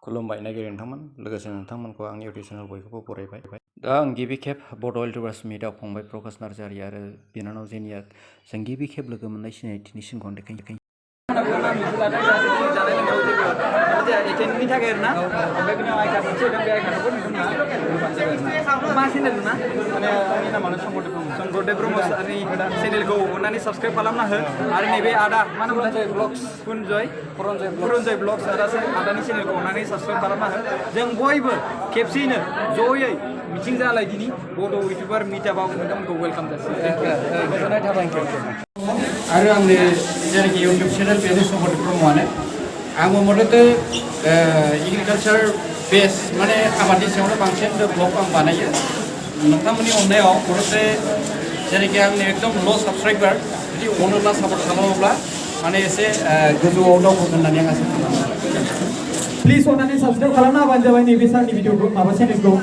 खुलुमबाय नायगिरि नोंथांमोन लोगोसे नोंथांमोनखौ आंनि इउटिउब चेनेल बयखौबो बरायबाय। दा आं गिबि खेब बड' इउटुबार्स मिटआव फंबाय प्रकाश नार्जारी आरो बिनानाव जेनिया जों गिबि खेब लोगो मोननाय सिनायथिनि सिनखौ देखायनो एटेन्डनि थाखाय आरोना ओमफ्राय बिनि उनाव आइकार्ड मोनसे होदों बे आइकार्डखौ नोंथांमोना मा चेनेल ना माने आंनि नामानो संकरदेव ब्रह्मनि चेनेलखौ अननानै साबस्क्राइब खालामना हो आरो नैबे आदा मा नाम ब्लग्स पुरनजय ब्लग्स आदानि चेनेलखौ अननानै साबस्क्राइब खालामना हो जों बयबो खेबसेयैनो जयै मिटिं जालायदिनि बड' इउटुबार मिटआपआव नोंथांमोनखौ वेलकाम जासिगोन गोजोननाय थाबाय आरो आंनि जेनाखि इउटुब चेनेल बेनो संकरदेव ब्रह्मआनो आंबो मथथे एग्रिकालचार बेस माने आबादनि सायावनो बांसिन ब्लग आं बानायो नोंथांमोननि अननायाव मथथे जेनाखि आंनि एकदम ल' साबस्क्राइबार जुदि अनोब्ला सापर्ट खालामोब्ला माने एसे गोजौआव दावखोगोन होननानै आं आसा खालामो। प्लिज अननानै साबस्क्राइब खालामना होबानो जाबाय नैबे सारनि भिडिअखौ माबा चेनेलखौ